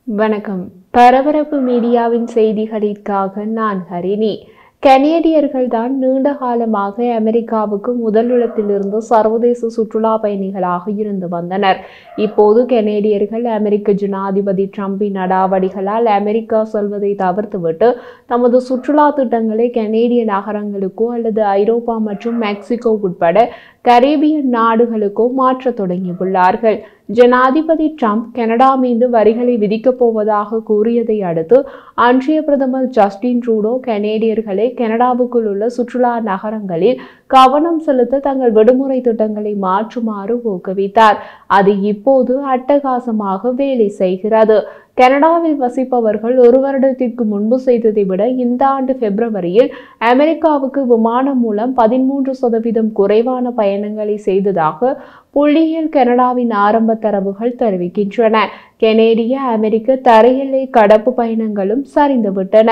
வணக்கம். பரபரப்பு மீடியாவின் செய்திகளுக்காக நான் ஹரிணி. கனேடியர்கள் தான் நீண்ட காலமாக அமெரிக்காவுக்கு முதலிடத்திலிருந்து சர்வதேச சுற்றுலா பயணிகளாக இருந்து வந்தனர். இப்போது கனேடியர்கள் அமெரிக்க ஜனாதிபதி டிரம்பின் நடவடிக்கைகளால் அமெரிக்கா செல்வதை தவிர்த்துவிட்டு தமது சுற்றுலா திட்டங்களை கனேடிய நகரங்களுக்கோ அல்லது ஐரோப்பா மற்றும் மெக்சிகோ உட்பட கரீபியன் நாடுகளுக்கோ மாற்ற தொடங்கியுள்ளார்கள். ஜனாதிபதி டிரம்ப் கனடா மீது வரிகளை விதிக்கப் போவதாக கூறியதை அடுத்து அன்றைய பிரதமர் ஜஸ்டின் ட்ரூடோ கனேடியர்களை கனடாவுக்குள் உள்ள சுற்றுலா நகரங்களில் கவனம் செலுத்த தங்கள் விடுமுறை திட்டங்களை மாற்றுமாறு ஊக்குவித்தார். அது இப்போது அட்டகாசமாக வேலை செய்கிறது. கனடாவில் வசிப்பவர்கள் ஒரு வருடத்திற்கு முன்பு செய்ததை விட இந்த ஆண்டு பிப்ரவரியில் அமெரிக்காவுக்கு விமானம் மூலம் 13% குறைவான பயணங்களை செய்ததாக புள்ளியியல் கனடாவின் ஆரம்ப தரவுகள் தெரிவிக்கின்றன. கனேடிய அமெரிக்க தரையெல்லை கடப்பு பயணங்களும் சரிந்துவிட்டன.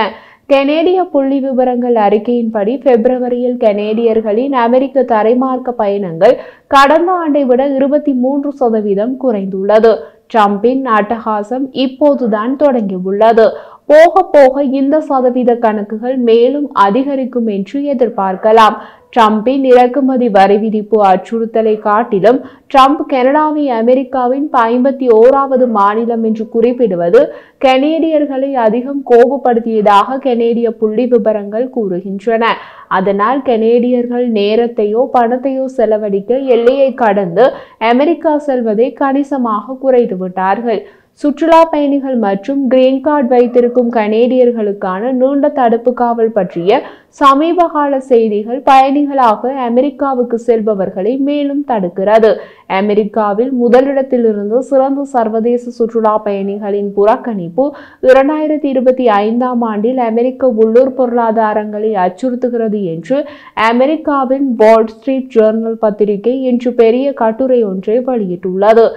கனேடிய புள்ளி விவரங்கள் அறிக்கையின்படி பிப்ரவரியில் கனேடியர்களின் அமெரிக்க தரைமார்க்க பயணங்கள் கடந்த ஆண்டை விட 23% குறைந்துள்ளது. டிரம்பின் அட்டகாசம் இப்போதுதான் தொடங்கியுள்ளது. போக போக இந்த சதவீத கணக்குகள் மேலும் அதிகரிக்கும் என்று எதிர்பார்க்கலாம். டிரம்பின் இறக்குமதி வரி விதிப்பு அச்சுறுத்தலை காட்டிலும் டிரம்ப் கனடாவை அமெரிக்காவின் 51வது மாநிலம் என்று குறிப்பிடுவது கனேடியர்களை அதிகம் கோபப்படுத்தியதாக கனேடிய புள்ளி விபரங்கள் கூறுகின்றன. அதனால் கனேடியர்கள் நேரத்தையோ பணத்தையோ செலவழிக்க எல்லையை கடந்து அமெரிக்கா செல்வதை கணிசமாக குறைத்துவிட்டார்கள். சுற்றுலா பயணிகள் மற்றும் கிரீன் கார்டு வைத்திருக்கும் கனேடியர்களுக்கான நீண்ட தடுப்பு காவல் பற்றிய சமீபகால செய்திகள் பயணிகளாக அமெரிக்காவுக்கு செல்பவர்களை மேலும் தடுக்கிறது. அமெரிக்காவில் முதலிடத்திலிருந்து சிறந்த சர்வதேச சுற்றுலா பயணிகளின் புறக்கணிப்பு 2025ஆம் ஆண்டில் அமெரிக்க உள்ளூர் பொருளாதாரங்களை அச்சுறுத்துகிறது என்று அமெரிக்காவின் வால் ஸ்ட்ரீட் ஜேர்னல் பத்திரிகை இன்று பெரிய கட்டுரை ஒன்றை வெளியிட்டுள்ளது.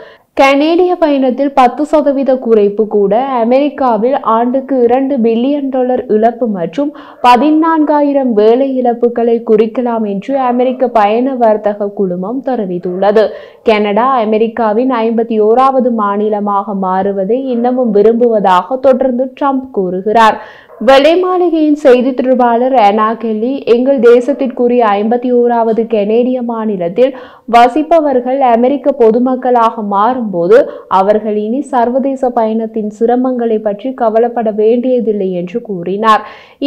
கனேடிய பயணத்தில் 10% குறைப்பு கூட அமெரிக்காவில் ஆண்டுக்கு $2 பில்லியன் இழப்பு மற்றும் 14,000 வேலை இழப்புகளை குறிக்கலாம் என்று அமெரிக்க பயண வர்த்தக குழுமம் தெரிவித்துள்ளது. கனடா அமெரிக்காவின் 51வது மாநிலமாக மாறுவதை இன்னமும் விரும்புவதாக தொடர்ந்து டிரம்ப் கூறுகிறார். வெள்ளை மாளிகையின் செய்தி தொடர்பாளர் அனா கெல்லி, எங்கள் தேசத்திற்குரிய 51வது கனேடிய மாநிலத்தில் வசிப்பவர்கள் அமெரிக்க பொதுமக்களாக மாறும்போது அவர்கள் இனி சர்வதேச பயணத்தின் சிரமங்களை பற்றி கவலைப்பட வேண்டியதில்லை என்று கூறினார்.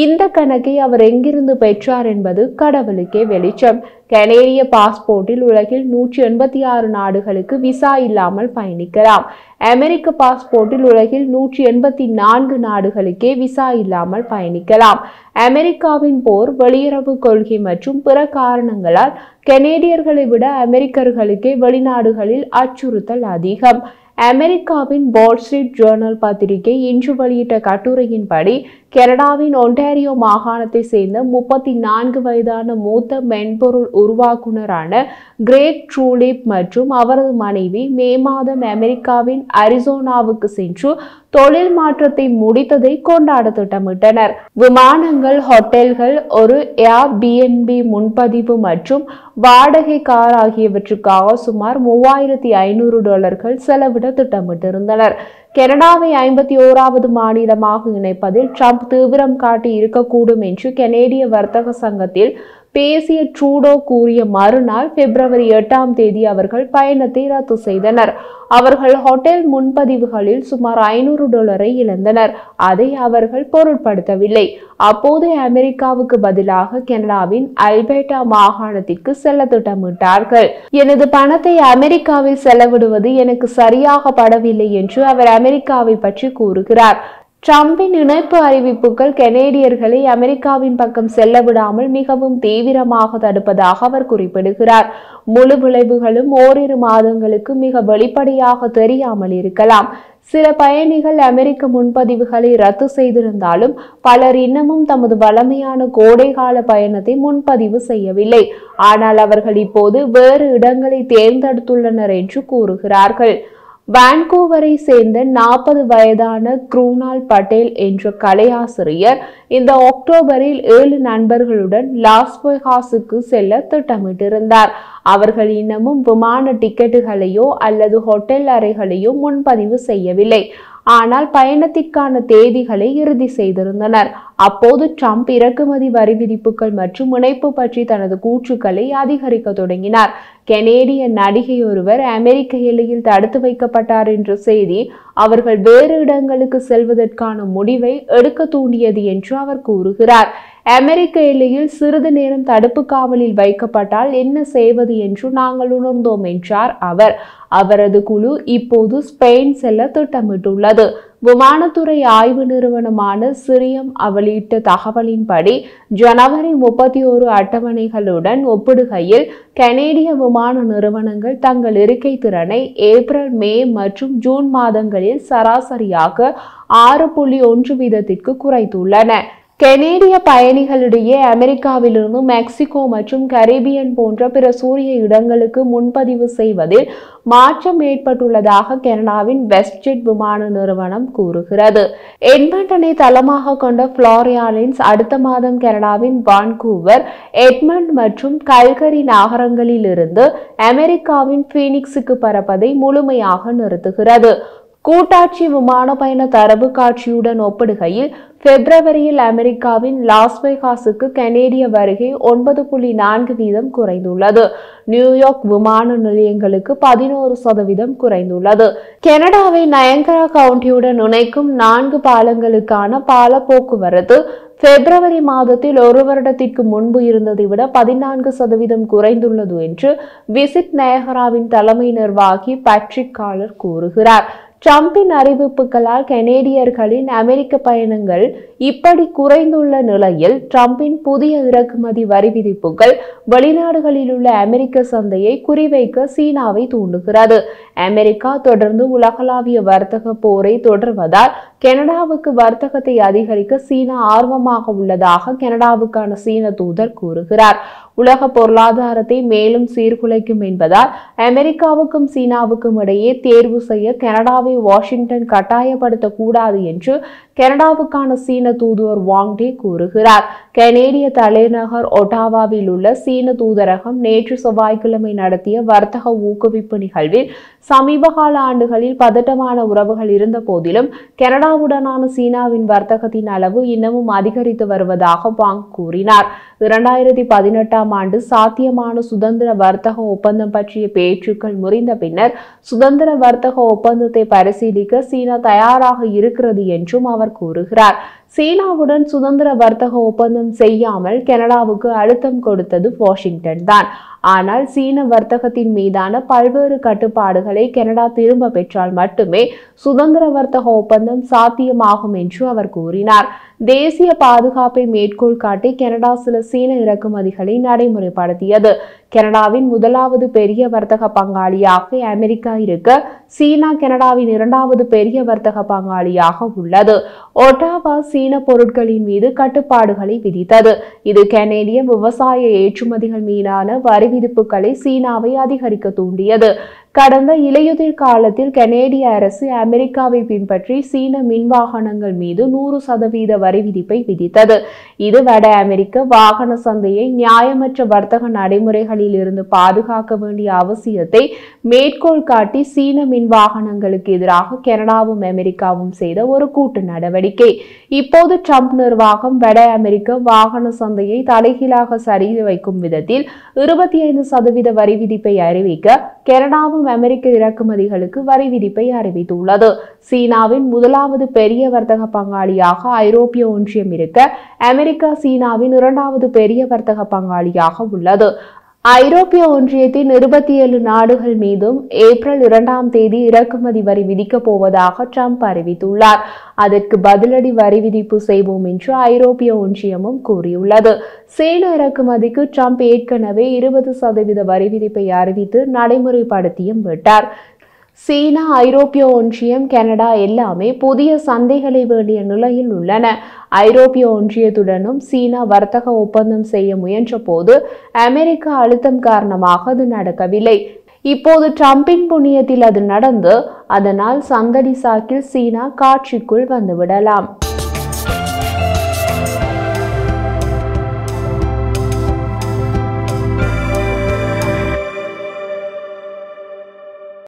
இந்த கணக்கை அவர் எங்கிருந்து பெற்றார் என்பது கடவுளுக்கே வெளிச்சம். கனேடிய பாஸ்போர்ட்டில் உலகில் 186 நாடுகளுக்கு விசா இல்லாமல் பயணிக்கலாம். அமெரிக்க பாஸ்போர்ட்டில் உலகில் 184 நாடுகளுக்கே விசா இல்லாமல் பயணிக்கலாம். அமெரிக்காவின் போர், வெளியுறவு கொள்கை மற்றும் பிற காரணங்களால் கனேடியர்களை விட அமெரிக்கர்களுக்கே வெளிநாடுகளில் அச்சுறுத்தல் அதிகம். அமெரிக்காவின் வால் ஸ்ட்ரீட் ஜேர்னல் பத்திரிகை இன்று வெளியிட்ட கட்டுரையின்படி கனடாவின் ஒன்டாரியோ மாகாணத்தை சேர்ந்த 34 வயதான மூத்த மென்பொருள் உருவாக்குனரான கிரேக் ட்ரூலிப் மற்றும் அவரது மனைவி மே மாதம் அமெரிக்காவின் அரிசோனாவுக்கு சென்று தொழில் மாற்றத்தை முடித்ததை கொண்டாட திட்டமிட்டனர். விமானங்கள், ஹோட்டல்கள், ஒரு ஏர்பிஎன்பி முன்பதிவு மற்றும் வாடகை கார் ஆகியவற்றுக்காக சுமார் $3,500 செலவிட திட்டமிட்டிருந்தனர். கனடாவை 51வது மாநிலமாக இணைப்பதில் டிரம்ப் தீவிரம் காட்டி இருக்கக்கூடும் என்று கனேடிய வர்த்தக சங்கத்தில் பேசிய ட்ரூடோ கூறிய மறுநாள் பிப்ரவரி 8ஆம் தேதி அவர்கள் பயணத்தை ரத்து செய்தனர். அவர்கள் ஹோட்டல் முன்பதிவுகளில் சுமார் $500 இழந்தனர். அதை அவர்கள் பொருட்படுத்தவில்லை. அப்போது அமெரிக்காவுக்கு பதிலாக கனடாவின் அல்பர்டா மாகாணத்திற்கு செல்ல திட்டமிட்டார்கள். எனது பணத்தை அமெரிக்காவில் செலவிடுவது எனக்கு சரியாக படவில்லை என்று அவர் அமெரிக்காவை பற்றி கூறுகிறார். டிரம்பின் இணைப்பு அறிவிப்புகள் கனேடியர்களை அமெரிக்காவின் பக்கம் செல்ல விடாமல் மிகவும் தீவிரமாக தடுப்பதாக அவர் குறிப்பிடுகிறார். முழு விளைவுகளும் ஓரிரு மாதங்களுக்கு மிக வெளிப்படையாக தெரியாமல் இருக்கலாம். சில பயணிகள் அமெரிக்க முன்பதிவுகளை ரத்து செய்திருந்தாலும் பலர் இன்னமும் தமது வழமையான கோடைகால பயணத்தை முன்பதிவு செய்யவில்லை. ஆனால் அவர்கள் இப்போது வேறு இடங்களை தேர்ந்தெடுத்துள்ளனர் என்று கூறுகிறார்கள். வான்கூவரை சேர்ந்த 40 வயதான க்ரூனால் பட்டேல் என்ற கலையாசிரியர் இந்த அக்டோபரில் 7 நண்பர்களுடன் லாஸ் வேகாஸுக்கு செல்ல திட்டமிட்டிருந்தார். அவர்கள் இன்னமும் விமான டிக்கெட்டுகளையோ அல்லது ஹோட்டல் அறைகளையோ முன்பதிவு செய்யவில்லை. ஆனால் பயணத்திற்கான தேதிகளை இறுதி செய்திருந்தனர். அப்போது ட்ரம்ப் இறக்குமதி வரி விதிப்புகள் மற்றும் இணைப்பு பற்றி தனது கூற்றுக்களை அதிகரிக்க தொடங்கினார். கெனேடிய நடிகை ஒருவர் அமெரிக்க எல்லையில் தடுத்து வைக்கப்பட்டார் என்ற செய்தி அவர்கள் வேறு இடங்களுக்கு செல்வதற்கான முடிவை எடுக்க தூண்டியது என்று அவர் கூறுகிறார். அமெரிக்க எல்லையில் சிறிது நேரம் தடுப்பு காவலில் வைக்கப்பட்டால் என்ன செய்வது என்று நாங்கள் உணர்ந்தோம் என்றார் அவர். அவரது குழு இப்போது ஸ்பெயின் செல்ல திட்டமிட்டுள்ளது. விமானத்துறை ஆய்வு நிறுவனமான சிரியம் வெளியிட்ட தகவலின்படி ஜனவரி 31 அட்டவணைகளுடன் ஒப்பிடுகையில் கனேடிய விமான நிறுவனங்கள் தங்கள் இருக்கை திறனை ஏப்ரல், மே மற்றும் ஜூன் மாதங்களில் சராசரியாக 6.1% குறைத்துள்ளன. கெனேடிய பயணிகளிடையே அமெரிக்காவிலிருந்து மெக்சிகோ மற்றும் கரீபியன் போன்ற பிற சூரிய இடங்களுக்கு முன்பதிவு செய்வதில் மாற்றம் ஏற்பட்டுள்ளதாக கனடாவின் வெஸ்ட்ஜெட் விமான நிறுவனம் கூறுகிறது. எட்மண்டனை தளமாக கொண்ட ஃப்ளோரியாலின்ஸ் அடுத்த மாதம் கனடாவின் வான்கூவர், எட்மண்ட் மற்றும் கல்கரி நகரங்களில் இருந்து அமெரிக்காவின் பீனிக்ஸுக்கு பறப்பதை முழுமையாக நிறுத்துகிறது. கூட்டாட்சி விமான பயண தரவு காட்சியுடன் ஒப்பிடுகையில் பிப்ரவரியில் அமெரிக்காவின் லாஸ் வேகாஸுக்கு கனேடிய வருகை 9.4% குறைந்துள்ளது. நியூயார்க் விமான நிலையங்களுக்கு 11% குறைந்துள்ளது. கனடாவை நயங்கரா கவுண்டியுடன் இணைக்கும் 4 பாலங்களுக்கான பால போக்குவரத்து பிப்ரவரி மாதத்தில் ஒரு வருடத்திற்கு முன்பு இருந்ததை விட 14% குறைந்துள்ளது என்று விசிட் நயகராவின் தலைமை நிர்வாகி பேட்ரிக் காலர் கூறுகிறார். ட்ரம்பின் அறிவிப்புகளால் கனேடியர்களின் அமெரிக்க பயணங்கள் இப்படி குறைந்துள்ள நிலையில் ட்ரம்பின் புதிய இறக்குமதி வரி விதிப்புகள் வெளிநாடுகளில் உள்ள அமெரிக்க சந்தையை குறிவைக்க சீனாவை தூண்டுகிறது. அமெரிக்கா தொடர்ந்து உலகளாவிய வர்த்தக போரை தொடர்வதால் கனடாவுக்கு வர்த்தகத்தை அதிகரிக்க சீனா ஆர்வமாக உள்ளதாக கனடாவுக்கான சீன தூதர் கூறுகிறார். உலக பொருளாதாரத்தை மேலும் சீர்குலைக்கும் என்பதால் அமெரிக்காவுக்கும் சீனாவுக்கும் இடையே தேர்வு செய்ய கனடாவை வாஷிங்டன் கட்டாயப்படுத்தக்கூடாது என்று கனடாவுக்கான சீன தூதுவர் வாங் டே கூறுகிறார். கனேடிய தலைநகர் ஒட்டாவாவில் உள்ள சீன தூதரகம் நேற்று செவ்வாய்க்கிழமை நடத்திய வர்த்தக ஊக்குவிப்பு நிகழ்வில் சமீபகால ஆண்டுகளில் பதட்டமான உறவுகள் இருந்த போதிலும் கனடாவுடனான சீனாவின் வர்த்தகத்தின் அளவு இன்னமும் அதிகரித்து வருவதாக வாங் கூறினார். 2018ஆம் ஆண்டு சாத்தியமான சுதந்திர வர்த்தக ஒப்பந்தம் பற்றிய பேச்சுக்கள் முறிந்த பின்னர் சுதந்திர வர்த்தக ஒப்பந்தத்தை பரிசீலிக்க சீனா தயாராக இருக்கிறது என்றும் அவர் கூறுகிறார். சீனாவுடன் சுதந்திர வர்த்தக ஒப்பந்தம் செய்யாமல் கனடாவுக்கு அழுத்தம் கொடுத்தது வாஷிங்டன் தான். ஆனால் சீன வர்த்தகத்தின் மீதான பல்வேறு கட்டுப்பாடுகளை கனடா திரும்ப பெற்றால் மட்டுமே சுதந்திர வர்த்தக ஒப்பந்தம் சாத்தியமாகும் என்று அவர் கூறினார். தேசிய பாதுகாப்பை மேற்கோள் காட்டி கனடா சில சீன இறக்குமதிகளை நடைமுறைப்படுத்தியது. கனடாவின் முதலாவது பெரிய வர்த்தக பங்காளியாக அமெரிக்கா இருக்க சீனா கனடாவின் 2வது பெரிய வர்த்தக பங்காளியாக உள்ளது. ஒட்டாவா சீன பொருட்களின் மீது கட்டுப்பாடுகளை விதித்தது. இது கனேடிய விவசாய ஏற்றுமதிகள் மீதான வரி விதிப்புகளை சீனாவை அதிகரிக்க தூண்டியது. கடந்த இலையுதிர் காலத்தில் கனேடிய அரசு அமெரிக்காவை பின்பற்றி சீன மின்வாகனங்கள் மீது 100% வரி விதிப்பை விதித்தது. இது வட அமெரிக்க வாகன சந்தையை நியாயமற்ற வர்த்தக நடைமுறைகளில் இருந்து பாதுகாக்க வேண்டிய அவசியத்தை மேற்கோள் காட்டி சீன மின்வாகனங்களுக்கு எதிராக கனடாவும் அமெரிக்காவும் செய்த ஒரு கூட்டு நடவடிக்கை. இப்போது ட்ரம்ப் நிர்வாகம் வட அமெரிக்க வாகன சந்தையை தலைகீழாக சரிந்து வைக்கும் விதத்தில் 25% வரி விதிப்பை அறிவிக்க கனடாவும் அமெரிக்க இறக்குமதிகளுக்கு வரி விதிப்பை அறிவித்துள்ளது. சீனாவின் முதலாவது பெரிய வர்த்தக பங்காளியாக ஐரோப்பிய ஒன்றியம் இருக்க அமெரிக்கா சீனாவின் 2வது பெரிய வர்த்தக பங்காளியாக உள்ளது. ஐரோப்பிய ஒன்றியத்தின் 27 நாடுகள் மீதும் ஏப்ரல் 2ஆம் தேதி இறக்குமதி வரி விதிக்கப் போவதாக ட்ரம்ப் அறிவித்துள்ளார். அதற்கு பதிலடி வரி விதிப்பு செய்வோம் என்று ஐரோப்பிய ஒன்றியமும் கூறியுள்ளது. சீன இறக்குமதிக்கு ட்ரம்ப் ஏற்கனவே 20% வரி விதிப்பை அறிவித்து நடைமுறைப்படுத்தியும் விட்டார். சீனா, ஐரோப்பிய ஒன்றியம், கனடா எல்லாமே புதிய சந்தைகளை வேண்டிய நிலையில் உள்ளன. ஐரோப்பிய ஒன்றியத்துடனும் சீனா வர்த்தக ஒப்பந்தம் செய்ய முயன்ற போது அமெரிக்க அழுத்தம் காரணமாக அது நடக்கவில்லை. இப்போது ட்ரம்பின் புண்ணியத்தில் அது நடந்து அதனால் சந்தடி சாக்கில் சீனா காட்சிக்குள் வந்துவிடலாம்.